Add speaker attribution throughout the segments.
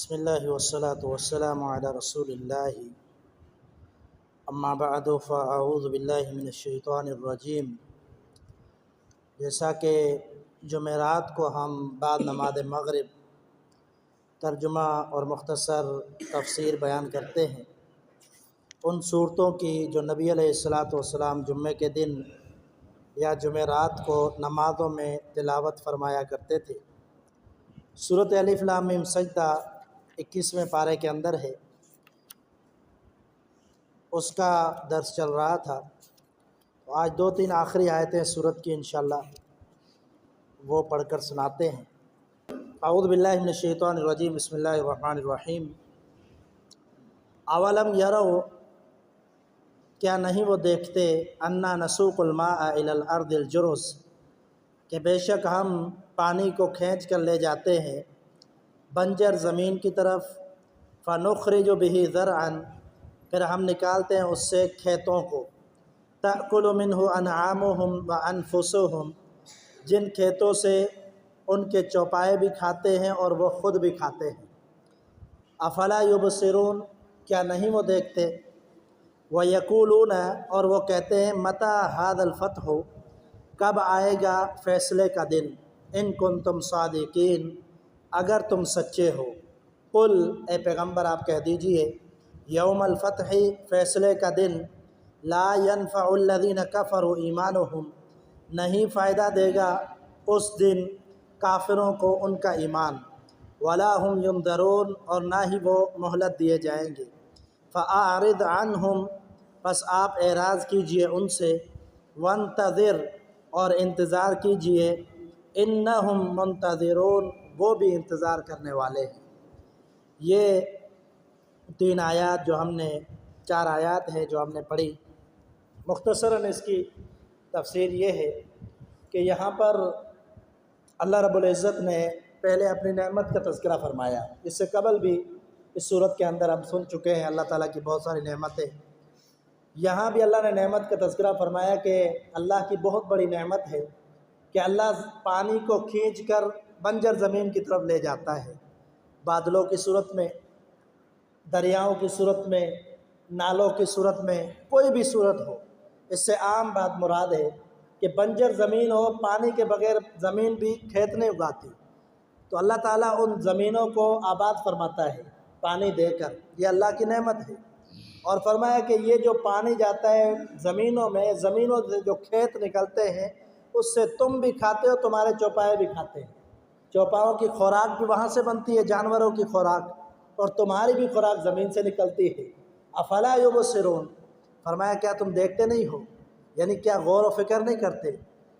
Speaker 1: بسم اللہ والصلاة والسلام علی رسول اللہ اما بعد فاعوذ باللہ من الشیطان الرجیم۔ جیسا کہ جمعرات کو ہم بعد نماز مغرب ترجمہ اور مختصر تفسیر بیان کرتے ہیں ان صورتوں کی جو نبی علیہ الصلاۃ والسلام جمعے کے دن یا جمعرات کو نمازوں میں تلاوت فرمایا کرتے تھے۔ سورۃ الف لام میم سجدہ 21ویں پارے کے اندر ہے، اس کا درس چل رہا تھا۔ تو آج 2-3 آخری آیتیں سورت کی انشاءاللہ وہ پڑھ کر سناتے ہیں۔ اعوذ باللہ من الشیطان الرجیم، بسم اللہ الرحمن الرحیم۔ اولم یروا، کیا نہیں وہ دیکھتے، انا نسوق الماء الی الارض الجرز، کہ بے شک ہم پانی کو کھینچ کر لے جاتے ہیں بنجر زمین کی طرف، فنخرج به زرعا، پھر ہم نکالتے ہیں اس سے کھیتوں کو، تأکل منہ انعامہم وانفسہم، جن کھیتوں سے ان کے چوپائے بھی کھاتے ہیں اور وہ خود بھی کھاتے ہیں۔ افلا یبصرون، کیا نہیں وہ دیکھتے، ویقولون، اور وہ کہتے ہیں، متی ھذا الفتح، کب آئے گا فیصلے کا دن، ان کنتم صادقین، اگر تم سچے ہو۔ قل، اے پیغمبر آپ کہہ دیجئے، یوم الفتح، فیصلے کا دن، لا ینفع الذین کفروا ایمانہم، نہیں فائدہ دے گا اس دن کافروں کو ان کا ایمان، ولا هم ینظرون، اور نہ ہی وہ مہلت دیے جائیں گے۔ فاعرض عنہم، پس آپ اعراض کیجئے ان سے، وانتظر، اور انتظار کیجئے، انہم منتظرون، وہ بھی انتظار کرنے والے ہیں۔ یہ 3 آیات جو ہم نے 4 آیات ہیں جو ہم نے پڑھی، مختصراً اس کی تفسیر یہ ہے کہ یہاں پر اللہ رب العزت نے پہلے اپنی نعمت کا تذکرہ فرمایا۔ اس سے قبل بھی اس صورت کے اندر ہم سن چکے ہیں اللہ تعالیٰ کی بہت ساری نعمتیں۔ یہاں بھی اللہ نے نعمت کا تذکرہ فرمایا کہ اللہ کی بہت بڑی نعمت ہے کہ اللہ پانی کو کھینچ کر بنجر زمین کی طرف لے جاتا ہے، بادلوں کی صورت میں، دریاؤں کی صورت میں، نالوں کی صورت میں، کوئی بھی صورت ہو۔ اس سے عام بات مراد ہے کہ بنجر زمین ہو، پانی کے بغیر زمین بھی کھیت نہیں اگاتی، تو اللہ تعالیٰ ان زمینوں کو آباد فرماتا ہے پانی دے کر، یہ اللہ کی نعمت ہے۔ اور فرمایا کہ یہ جو پانی جاتا ہے زمینوں میں، زمینوں سے جو کھیت نکلتے ہیں اس سے تم بھی کھاتے ہو، تمہارے چوپائے بھی کھاتے ہیں، چوپاؤں کی خوراک بھی وہاں سے بنتی ہے، جانوروں کی خوراک، اور تمہاری بھی خوراک زمین سے نکلتی ہے۔ افلا یبصرون، فرمایا کیا تم دیکھتے نہیں ہو، یعنی کیا غور و فکر نہیں کرتے،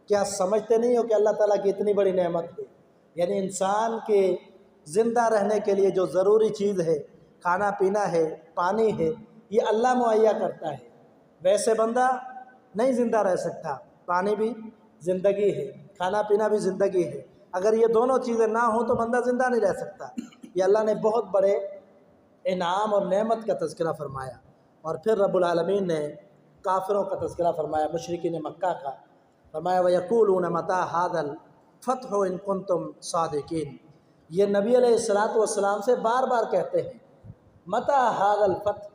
Speaker 1: کیا سمجھتے نہیں ہو کہ اللہ تعالیٰ کی اتنی بڑی نعمت ہے۔ یعنی انسان کے زندہ رہنے کے لیے جو ضروری چیز ہے، کھانا پینا ہے، پانی ہے، یہ اللہ مہیا کرتا ہے۔ ویسے بندہ نہیں زندہ رہ سکتا، پانی بھی زندگی ہے، کھانا پینا بھی زندگی ہے، اگر یہ دونوں چیزیں نہ ہوں تو بندہ زندہ نہیں رہ سکتا۔ یہ اللہ نے بہت بڑے انعام اور نعمت کا تذکرہ فرمایا۔ اور پھر رب العالمین نے کافروں کا تذکرہ فرمایا، مشرکین مکہ کا، فرمایا وَيَقُولُونَ مَتَى هَذَا الْفَتْحُ إِن كُنتُمْ صَادِقِينَ، یہ نبی علیہ الصلاۃ والسلام سے بار بار کہتے ہیں، مَتَى هَذَا الْفَتْحُ،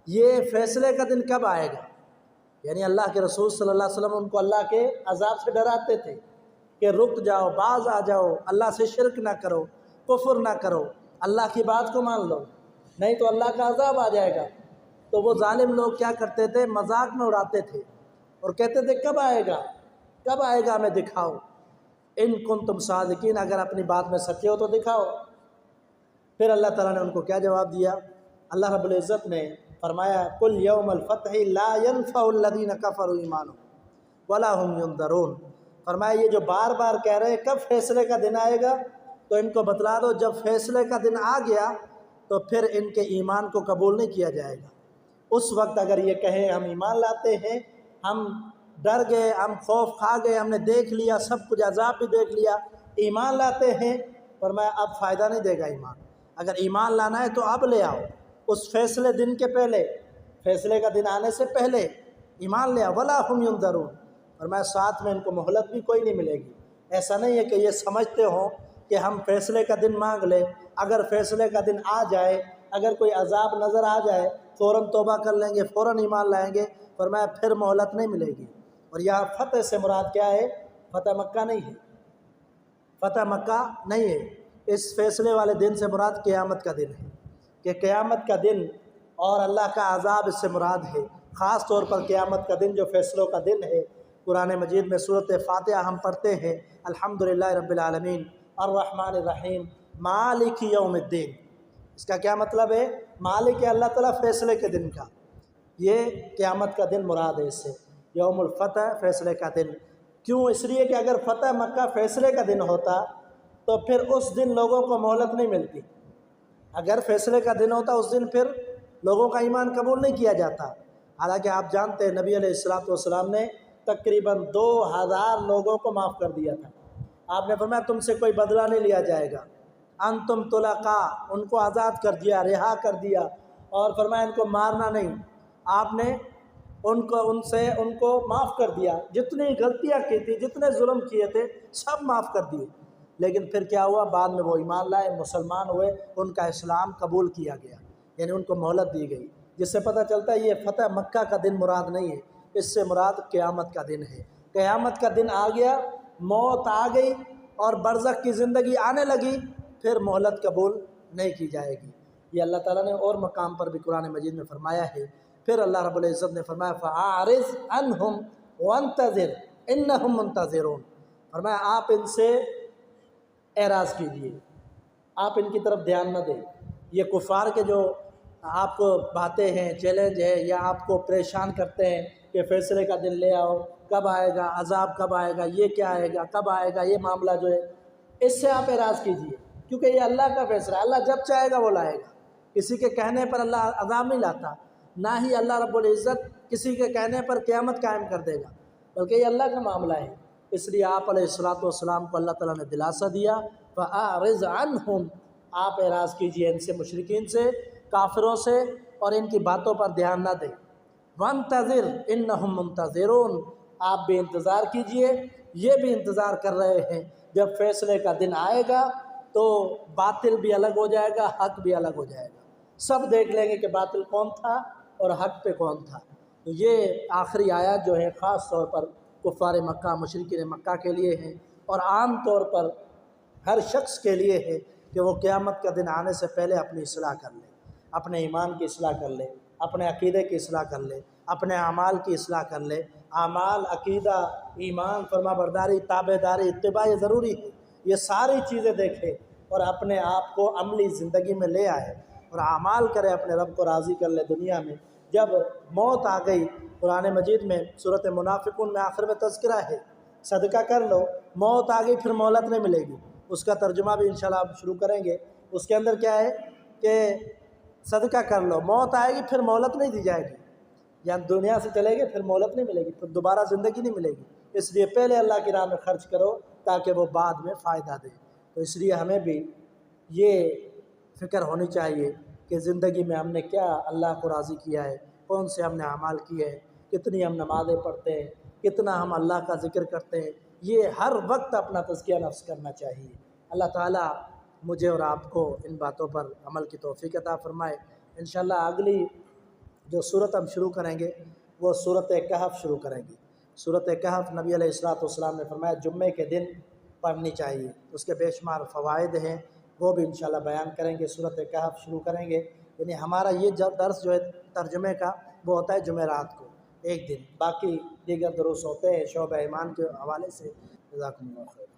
Speaker 1: یہ فیصلے کا دن کب آئے گا۔ یعنی اللہ کے رسول صلی اللہ علیہ وسلم ان کو اللہ کے عذاب سے ڈراتے تھے کہ رک جاؤ، باز آ جاؤ، اللہ سے شرک نہ کرو، کفر نہ کرو، اللہ کی بات کو مان لو، نہیں تو اللہ کا عذاب آ جائے گا۔ تو وہ ظالم لوگ کیا کرتے تھے، مذاق میں اڑاتے تھے اور کہتے تھے کب آئے گا، کب آئے گا، ہمیں دکھاؤ، ان کنتم صادقین، اگر اپنی بات میں سچے ہو تو دکھاؤ۔ پھر اللہ تعالیٰ نے ان کو کیا جواب دیا، اللہ رب العزت نے فرمایا قل یوم الفتح لا ينفع الذین کفروا ایمانہم ولا هم ینظرون، فرمایا یہ جو بار بار کہہ رہے ہیں کب فیصلے کا دن آئے گا، تو ان کو بتلا دو جب فیصلے کا دن آ گیا تو پھر ان کے ایمان کو قبول نہیں کیا جائے گا۔ اس وقت اگر یہ کہیں ہم ایمان لاتے ہیں، ہم ڈر گئے، ہم خوف کھا گئے، ہم نے دیکھ لیا سب کچھ، عذاب بھی دیکھ لیا، ایمان لاتے ہیں، فرمایا اب فائدہ نہیں دے گا ایمان، اگر ایمان لانا ہے تو اب لے آؤ، اس فیصلے دن کے پہلے، فیصلے کا دن آنے سے پہلے ایمان لے آؤ، ولا هم ینظرون، فرمایا ساتھ میں ان کو مہلت بھی کوئی نہیں ملے گی۔ ایسا نہیں ہے کہ یہ سمجھتے ہوں کہ ہم فیصلے کا دن مانگ لیں، اگر فیصلے کا دن آ جائے، اگر کوئی عذاب نظر آ جائے فوراً توبہ کر لیں گے، فوراً ایمان لائیں گے، فرمایا پھر مہلت نہیں ملے گی۔ اور یہاں فتح سے مراد کیا ہے؟ فتح مکہ نہیں ہے، فتح مکہ نہیں ہے، اس فیصلے والے دن سے مراد قیامت کا دن ہے، کہ قیامت کا دن اور اللہ کا عذاب اس سے مراد ہے۔ خاص طور پر قیامت کا دن جو فیصلوں کا دن ہے، قرآن مجید میں سورۃ فاتحہ ہم پڑھتے ہیں، الحمدللہ رب العالمین الرحمن الرحیم مالک یوم الدین۔ اس کا کیا مطلب ہے؟ مالک ہے اللہ تعالیٰ فیصلے کے دن کا، یہ قیامت کا دن مراد ہے اس سے، یوم الفتح فیصلے کا دن۔ کیوں؟ اس لیے کہ اگر فتح مکہ فیصلے کا دن ہوتا تو پھر اس دن لوگوں کو مہلت نہیں ملتی، اگر فیصلے کا دن ہوتا اس دن پھر لوگوں کا ایمان قبول نہیں کیا جاتا۔ حالانکہ آپ جانتے ہیں نبی علیہ السلام نے تقریباً 2000 لوگوں کو معاف کر دیا تھا۔ آپ نے فرمایا تم سے کوئی بدلہ نہیں لیا جائے گا، انتم طلقاء، ان کو آزاد کر دیا، رہا کر دیا، اور فرمایا ان کو مارنا نہیں۔ آپ نے ان کو معاف کر دیا، جتنی غلطیاں کی تھی، جتنے ظلم کیے تھے سب معاف کر دیے۔ لیکن پھر کیا ہوا؟ بعد میں وہ ایمان لائے، مسلمان ہوئے، ان کا اسلام قبول کیا گیا، یعنی ان کو مہلت دی گئی، جس سے پتہ چلتا ہے یہ فتح مکہ کا دن مراد نہیں ہے، اس سے مراد قیامت کا دن ہے۔ قیامت کا دن آ گیا، موت آ گئی اور برزخ کی زندگی آنے لگی، پھر مہلت قبول نہیں کی جائے گی۔ یہ اللہ تعالیٰ نے اور مقام پر بھی قرآن مجید میں فرمایا ہے۔ پھر اللہ رب العزت نے فرمایا فَأَعْرِضْ عَنْهُمْ وَانتَظِرْ إِنَّهُمْ مُنتَظِرُونَ، فرمایا آپ ان سے اعراض کیجیے، آپ ان کی طرف دھیان نہ دیں۔ یہ کفار کے جو آپ کو باتیں ہیں، چیلنج ہے، یا آپ کو پریشان کرتے ہیں کہ فیصلے کا دن لے آؤ، کب آئے گا عذاب، کب آئے گا یہ، کیا آئے گا، کب آئے گا یہ معاملہ جو ہے، اس سے آپ اعراض کیجیے، کیونکہ یہ اللہ کا فیصلہ ہے، اللہ جب چاہے گا وہ لائے گا۔ کسی کے کہنے پر اللہ عذاب نہیں لاتا، نہ ہی اللہ رب العزت کسی کے کہنے پر قیامت قائم کر دے گا، بلکہ یہ اللہ کا معاملہ ہے۔ اس لیے آپ علیہ السلام کو اللہ تعالیٰ نے دلاسا دیا فَأَعْرِضْ عَنْهُمْ، آپ اعراض کیجیے ان سے، مشرکین سے، کافروں سے، اور ان کی باتوں پر دھیان نہ دیں۔ وَانتَظِرْ إِنَّهُمْ مُنتَظِرُونَ، آپ بھی انتظار کیجئے، یہ بھی انتظار کر رہے ہیں، جب فیصلے کا دن آئے گا تو باطل بھی الگ ہو جائے گا، حق بھی الگ ہو جائے گا، سب دیکھ لیں گے کہ باطل کون تھا اور حق پہ کون تھا۔ تو یہ آخری آیات جو ہیں خاص طور پر کفار مکہ، مشرکین مکہ کے لیے ہیں، اور عام طور پر ہر شخص کے لیے ہے کہ وہ قیامت کا دن آنے سے پہلے اپنی اصلاح کر لے، اپنے ایمان کی اصلاح کر لے، اپنے عقیدے کی اصلاح کر لے، اپنے اعمال کی اصلاح کر لے۔ اعمال، عقیدہ، ایمان، فرما برداری، تابع داری، اتباع یہ ضروری ہے، یہ ساری چیزیں دیکھے اور اپنے آپ کو عملی زندگی میں لے آئے اور اعمال کرے، اپنے رب کو راضی کر لے دنیا میں۔ جب موت آ گئی، قرآن مجید میں سورۃ منافقون میں آخر میں تذکرہ ہے، صدقہ کر لو، موت آ گئی پھر مہلت نہیں ملے گی، اس کا ترجمہ بھی انشاءاللہ آپ شروع کریں گے۔ اس کے اندر کیا ہے کہ صدقہ کر لو، موت آئے گی پھر مہلت نہیں دی جائے گی، یعنی دنیا سے چلے گئے پھر مہلت نہیں ملے گی، پھر دوبارہ زندگی نہیں ملے گی۔ اس لیے پہلے اللہ کی راہ میں خرچ کرو تاکہ وہ بعد میں فائدہ دے۔ تو اس لیے ہمیں بھی یہ فکر ہونی چاہیے کہ زندگی میں ہم نے کیا اللہ کو راضی کیا ہے، کون سے ہم نے اعمال کیے ہیں، کتنی ہم نمازیں پڑھتے ہیں، کتنا ہم اللہ کا ذکر کرتے ہیں، یہ ہر وقت اپنا تزکیہ نفس کرنا چاہیے۔ اللہ تعالیٰ مجھے اور آپ کو ان باتوں پر عمل کی توفیق عطا فرمائے۔ انشاءاللہ اگلی جو صورت ہم شروع کریں گے وہ صورت کہف شروع کریں گے۔ صورت کہف نبی علیہ السلام نے فرمایا جمعے کے دن پڑھنی چاہیے، اس کے بے شمار فوائد ہیں، وہ بھی انشاءاللہ بیان کریں گے۔ صورت کہف شروع کریں گے، یعنی ہمارا یہ درس جو ہے ترجمے کا وہ ہوتا ہے جمعرات کو ایک دن، باقی دیگر دروس ہوتے ہیں شعبہ ایمان کے حوالے سے۔ جزاکم اللہ خیر۔